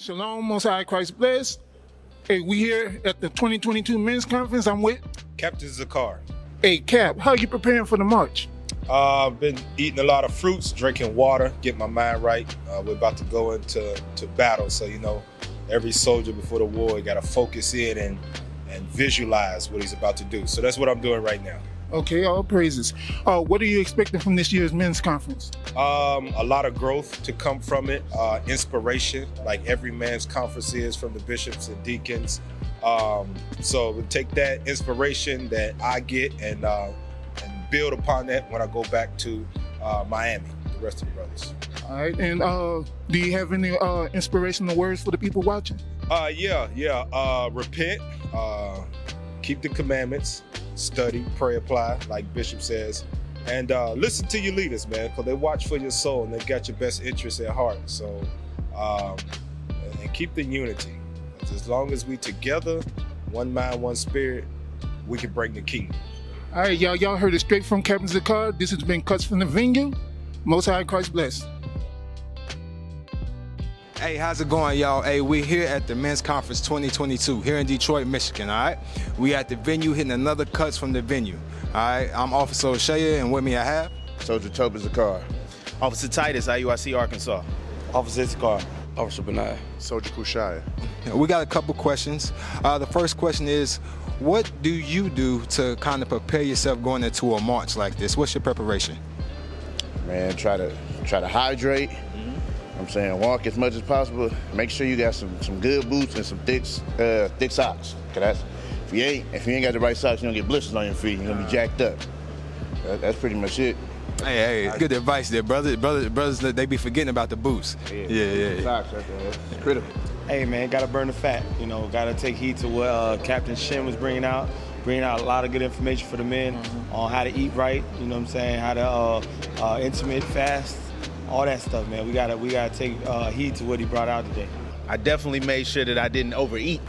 Shalom, Most High Christ bless. Hey, we here at the 2022 Men's Conference. I'm with Captain Zakar. Hey, Cap, how you preparing for the march? I've been eating a lot of fruits, drinking water, get my mind right. We're about to go into battle. So, every soldier before the war, got to focus in and visualize what he's about to do. So that's what I'm doing right now. Okay, all praises. What are you expecting from this year's Men's Conference? A lot of growth to come from it, inspiration, like every man's conference is from the bishops and deacons. So we'll take that inspiration that I get and build upon that when I go back to Miami, the rest of the brothers. All right, and do you have any inspirational words for the people watching? Repent, keep the commandments, study, pray, apply, like Bishop says, and listen to your leaders, man, because they watch for your soul and they got your best interests at heart. So, and keep the unity. As long as we together, one mind, one spirit, we can bring the kingdom. All right, y'all heard it straight from Captain Zakar. This has been Cuts from the Venue. Most High Christ bless. Hey, how's it going, y'all? Hey, we're here at the Men's Conference 2022 here in Detroit, Michigan, all right? We at the venue hitting another Cuts from the Venue, all right? I'm Officer O'Shea, and with me I have... Soldier Toby Zakar. Officer Titus, IUIC, Arkansas. Officer Zakar. Officer Benai. Soldier Kushaya. We got a couple questions. The first question is, what do you do to kind of prepare yourself going into a march like this? What's your preparation? Man, try to hydrate. I'm saying walk as much as possible. Make sure you got some good boots and some thick socks. Cause if you ain't got the right socks, you're gonna get blisters on your feet. You're gonna be jacked up. That's pretty much it. Hey, good advice there, brother. Brothers, they be forgetting about the boots. Yeah. Socks right there. It's critical. Hey man, gotta burn the fat. Gotta take heed to what Captain Shin was bringing out a lot of good information for the men on how to eat right. You know what I'm saying? How to intermittent fast. All that stuff, man. We gotta take heed to what he brought out today. I definitely made sure that I didn't overeat.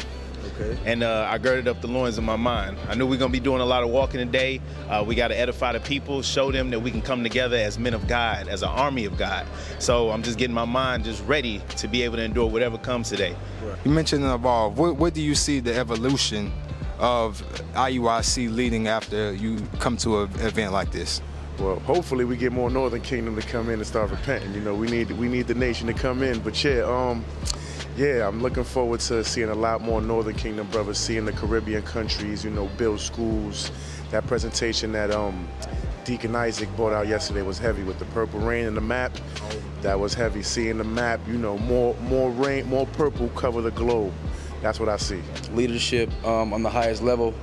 Okay. And I girded up the loins of my mind. I knew we're gonna be doing a lot of walking today. We gotta edify the people, show them that we can come together as men of God, as an army of God. So I'm just getting my mind just ready to be able to endure whatever comes today. You mentioned Evolve. What do you see the evolution of IUIC leading after you come to an event like this? Well, hopefully we get more Northern Kingdom to come in and start repenting. We need the nation to come in. But I'm looking forward to seeing a lot more Northern Kingdom brothers, seeing the Caribbean countries, build schools. That presentation that Deacon Isaac brought out yesterday was heavy with the purple rain and the map. That was heavy. Seeing the map, more rain, more purple cover the globe. That's what I see. Leadership on the highest level.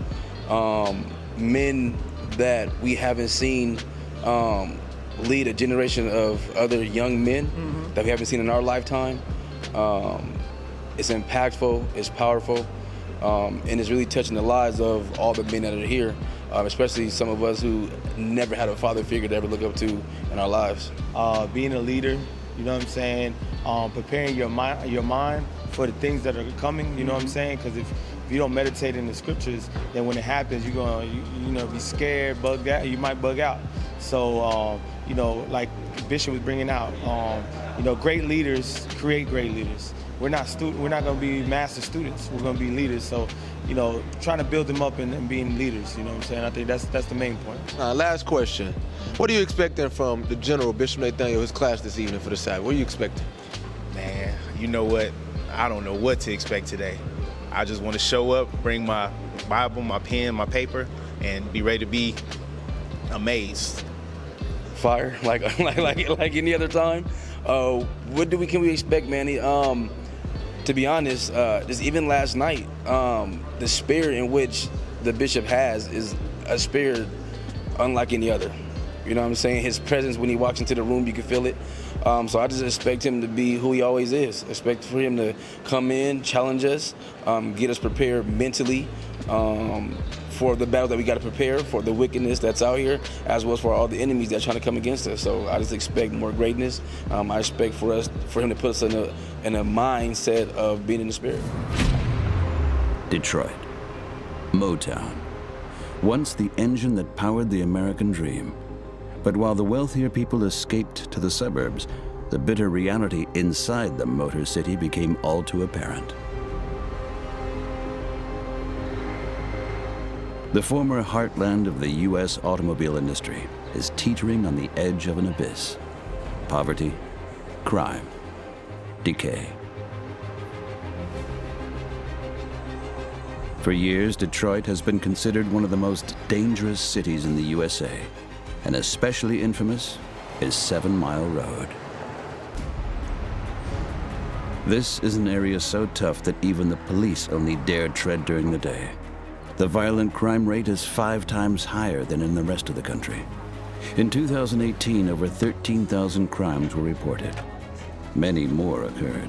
Men that we haven't seen lead a generation of other young men that we haven't seen in our lifetime. It's impactful, it's powerful, and it's really touching the lives of all the men that are here, especially some of us who never had a father figure to ever look up to in our lives. Being a leader, you know what I'm saying? Preparing your mind for the things that are coming, you know what I'm saying? Because if you don't meditate in the scriptures, then when it happens, you're gonna be scared, bugged out. You might bug out. So like Bishop was bringing out, great leaders create great leaders. We're not gonna be master students. We're gonna be leaders. So trying to build them up and being leaders. You know what I'm saying? I think that's the main point. Last question. What are you expecting from the General Bishop Nathaniel, his class this evening for the Sabbath? What are you expecting? Man, you know what? I don't know what to expect today. I just want to show up, bring my Bible, my pen, my paper, and be ready to be amazed. Fire, like any other time. What can we expect, Manny? To be honest, just even last night, the spirit in which the bishop has is a spirit unlike any other. You know what I'm saying? His presence when he walks into the room, you can feel it. So I just expect him to be who he always is. Expect for him to come in, challenge us, get us prepared mentally for the battle that we got to prepare, for the wickedness that's out here, as well as for all the enemies that are trying to come against us. So I just expect more greatness. I expect for him to put us in a mindset of being in the spirit. Detroit, Motown, once the engine that powered the American dream. But while the wealthier people escaped to the suburbs, the bitter reality inside the Motor City became all too apparent. The former heartland of the U.S. automobile industry is teetering on the edge of an abyss. Poverty, crime, decay. For years, Detroit has been considered one of the most dangerous cities in the USA, and especially infamous is 7 Mile Road. This is an area so tough that even the police only dare tread during the day. The violent crime rate is 5 times higher than in the rest of the country. In 2018, over 13,000 crimes were reported. Many more occurred.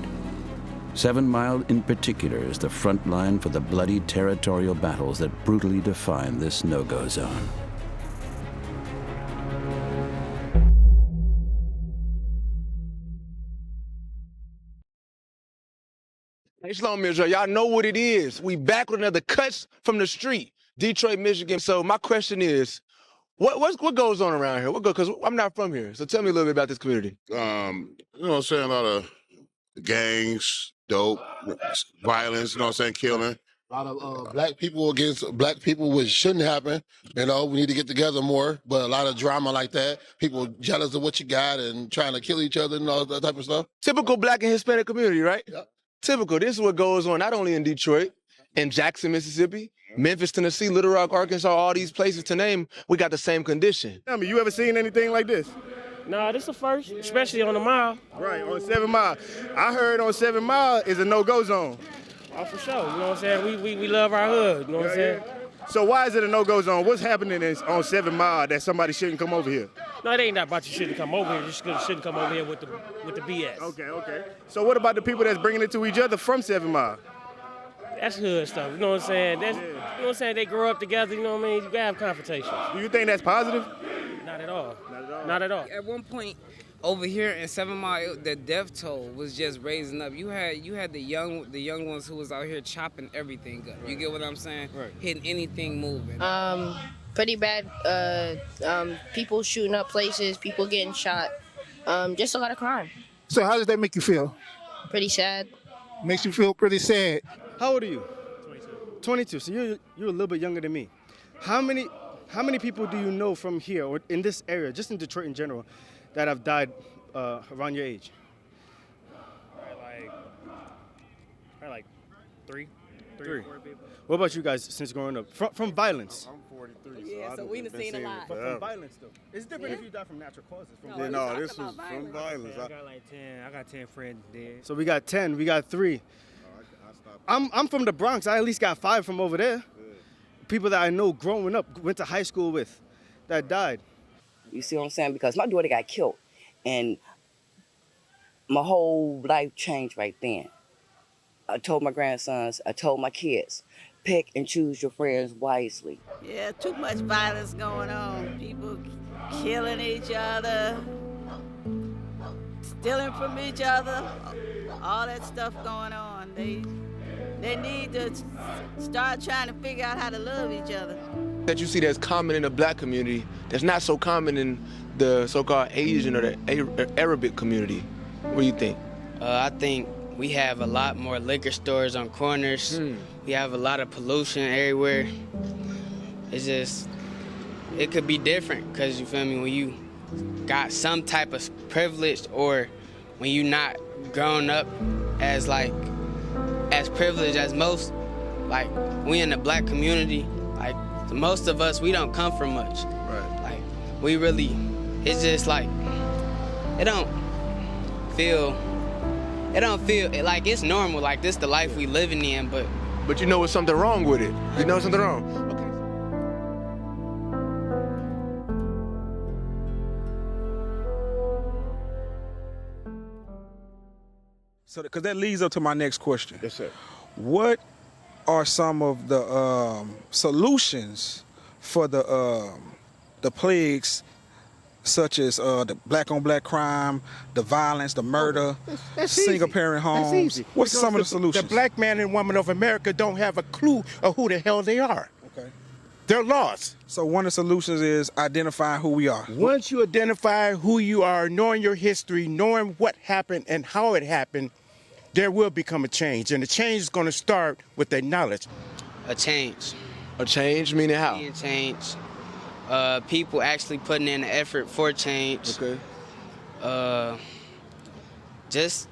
7 Mile in particular is the front line for the bloody territorial battles that brutally define this no-go zone. Hey, Shalom, Israel. Y'all know what it is. We back with another Cuts from the Street, Detroit, Michigan. So my question is, what goes on around here? Because I'm not from here. So tell me a little bit about this community. You know what I'm saying? A lot of gangs, dope, violence, you know what I'm saying? Killing. A lot of black people against black people, which shouldn't happen. You know, we need to get together more, but a lot of drama like that. People jealous of what you got and trying to kill each other and all that type of stuff. Typical black and Hispanic community, right? Yep. Typical. This is what goes on not only in Detroit, in Jackson, Mississippi, Memphis, Tennessee, Little Rock, Arkansas, all these places to name, we got the same condition. Tell me, you ever seen anything like this? Nah, this is the first, especially on the mile. Right, on 7 Mile. I heard on 7 Mile is a no-go zone. Oh, for sure. You know what I'm saying? We love our hood. You know what I'm saying? So why is it a no-go zone? What's happening on 7 Mile that somebody shouldn't come over here? No, it ain't that about you shouldn't come over here. You shouldn't come over here with the BS. Okay. So what about the people that's bringing it to each other from 7 Mile? That's hood stuff. You know what I'm saying? You know what I'm saying? They grow up together. You know what I mean? You gotta have confrontations. Do you think that's positive? Not at all. Not at all. At one point, over here in 7 Mile, the death toll was just raising up. You had the young ones who was out here chopping everything up. You get what I'm saying? Right. Hitting anything moving. Pretty bad. People shooting up places, people getting shot. Just a lot of crime. So how does that make you feel? Pretty sad. Makes you feel pretty sad. How old are you? 22. So you're a little bit younger than me. How many people do you know from here or in this area, just in Detroit in general, that have died around your age? Probably like three or 4 people. What about you guys since growing up? From violence? I'm 43. Yeah, so we done seen a lot. But from violence though. It's different if you die from natural causes. No, this was from violence. I got like 10. I got 10 friends dead. So we got 10. We got 3. I'm from the Bronx. I at least got 5 from over there. People that I know growing up, went to high school with, that died. You see what I'm saying? Because my daughter got killed, and my whole life changed right then. I told my grandsons, I told my kids, pick and choose your friends wisely. Yeah, too much violence going on. People killing each other, stealing from each other, all that stuff going on. They need to start trying to figure out how to love each other. That you see that's common in the black community, that's not so common in the so-called Asian or the Arabic community. What do you think? I think we have a lot more liquor stores on corners. We have a lot of pollution everywhere. It's just, it could be different because, you feel me, when you got some type of privilege or when you not grown up as privileged as most, like we in the black community, like most of us, we don't come from much. Right. Like we really, it's just like, it don't feel like it's normal, like this the life we living in, but you know it's something wrong with it. You know something wrong. Okay. So, because that leads up to my next question. Yes, sir. What are some of the solutions for the plagues, such as the black-on-black crime, the violence, the murder, single-parent homes? That's easy. What's some of the solutions? The black man and woman of America don't have a clue of who the hell they are. Okay. They're lost. So one of the solutions is identifying who we are. Once you identify who you are, knowing your history, knowing what happened and how it happened, there will become a change. And the change is going to start with a knowledge. A change. A change, meaning how? Being change. People actually putting in the effort for change. Okay. Just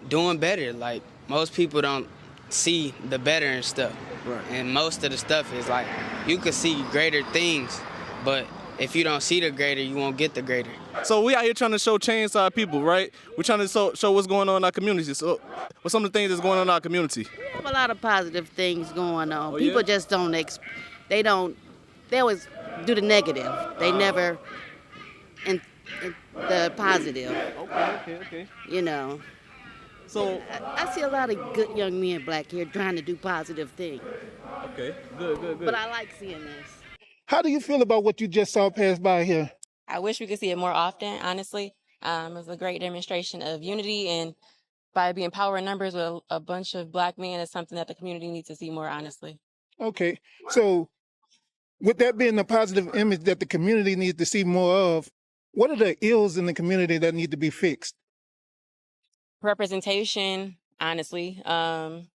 doing better. Like, most people don't see the better and stuff. Right. And most of the stuff is like, you could see greater things, but if you don't see the greater, you won't get the greater. So we out here trying to show change to our people, right? We're trying to show what's going on in our community. So what's some of the things that's going on in our community? We have a lot of positive things going on. Oh, People yeah? just they always do the negative. They never in the positive. Okay. You know. So I see a lot of good young men black here trying to do positive things. Okay, good. But I like seeing this. How do you feel about what you just saw pass by here? I wish we could see it more often, honestly. It was a great demonstration of unity, and by being power in numbers with a bunch of black men is something that the community needs to see more, honestly. Okay, so with that being the positive image that the community needs to see more of, what are the ills in the community that need to be fixed? Representation, honestly, and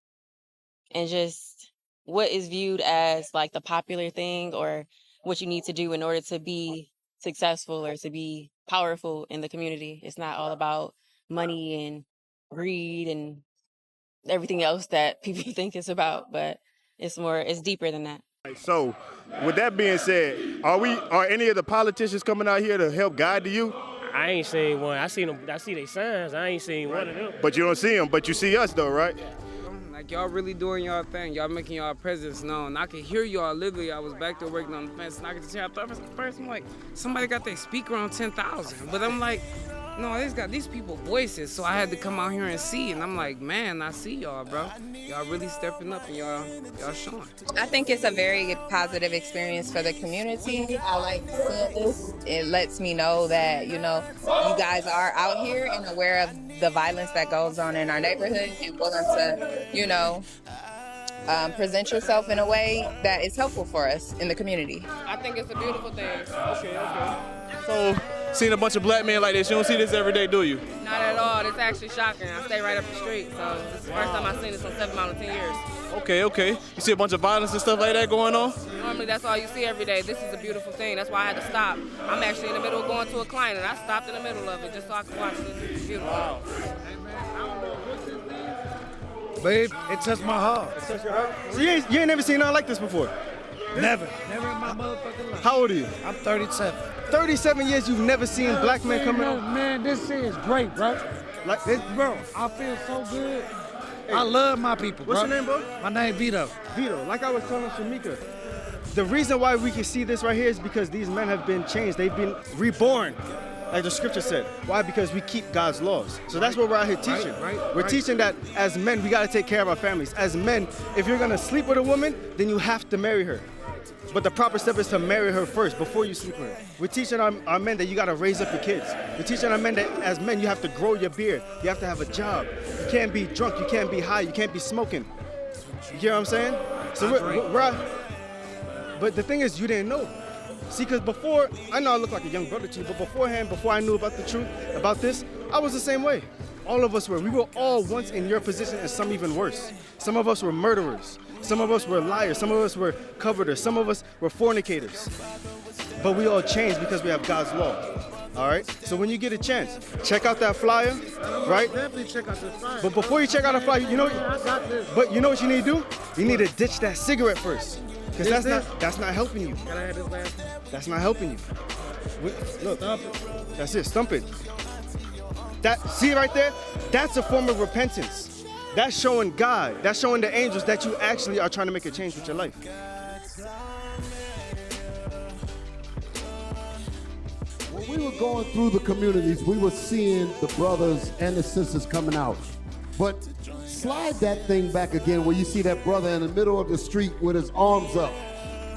just what is viewed as like the popular thing or what you need to do in order to be successful or to be powerful in the community. It's not all about money and greed and everything else that people think it's about, but it's deeper than that. So, with that being said, are any of the politicians coming out here to help guide you? I ain't seen one. I see their signs. I ain't seen one of them. But you don't see them, but you see us though, right? Like, y'all really doing y'all thing. Y'all making y'all presence known. I could hear y'all literally. I was back there working on the fence, and I could just hear. I thought first, I'm like, somebody got their speaker on 10,000. But I'm like, no, they got these people voices. So I had to come out here and see. And I'm like, man, I see y'all, bro. Y'all really stepping up and y'all showing. I think it's a very positive experience for the community. I like seeing this. It lets me know that, you guys are out here and aware of the violence that goes on in our neighborhood and willing to, present yourself in a way that is helpful for us in the community. I think it's a beautiful thing. Okay. So, seeing a bunch of black men like this, you don't see this every day, do you? Not at all. It's actually shocking. I stay right up the street, so this is the first time I've seen this on 7 Mile in 10 years. Okay. You see a bunch of violence and stuff like that going on? Normally, that's all you see every day. This is a beautiful thing. That's why I had to stop. I'm actually in the middle of going to a client, and I stopped in the middle of it just so I could watch this. It's beautiful. Wow. Babe, it touched my heart. It touched your heart? So you ain't never seen nothing like this before? Never in my motherfucking life. How old are you? I'm 37. 37 years you've never seen black men coming out? Man, this is great, bro. Like this, bro, I feel so good. Hey, I love my people, bro. What's your name, bro? My name Vito. Vito, like I was telling Shamika, the reason why we can see this right here is because these men have been changed. They've been reborn, like the scripture said. Why? Because we keep God's laws. So that's what we're out here teaching. We're teaching that as men, we got to take care of our families. As men, if you're going to sleep with a woman, then you have to marry her. But the proper step is to marry her first before you sleep with her. We're teaching our men that you got to raise up your kids. We're teaching our men that as men, you have to grow your beard. You have to have a job. You can't be drunk. You can't be high. You can't be smoking. You hear what I'm saying? So but the thing is, you didn't know. See, because before, I know I look like a young brother to you, but beforehand, before I knew about the truth, about this, I was the same way. All of us were. We were all once in your position and some even worse. Some of us were murderers. Some of us were liars. Some of us were covetous. Some of us were fornicators. But we all changed because we have God's law. All right? So when you get a chance, check out that flyer, right? Definitely check out the flyer. But before you check out the flyer, you know what you need to do? You need to ditch that cigarette first. Because that's not helping you. Can I have this last one? That's not helping you. Look, stump it. That's it, stump it. See right there? That's a form of repentance. That's showing God. That's showing the angels that you actually are trying to make a change with your life. When we were going through the communities, we were seeing the brothers and the sisters coming out. But slide that thing back again where you see that brother in the middle of the street with his arms up.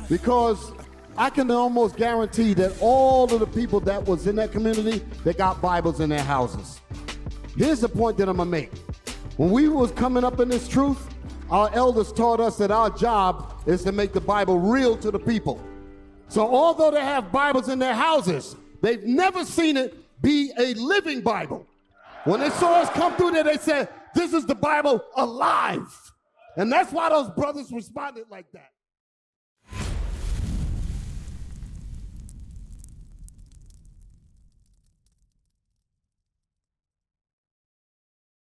Because I can almost guarantee that all of the people that was in that community, they got Bibles in their houses. Here's the point that I'm gonna make. When we was coming up in this truth, our elders taught us that our job is to make the Bible real to the people. So although they have Bibles in their houses, they've never seen it be a living Bible. When they saw us come through there, they said, this is the Bible alive. And that's why those brothers responded like that.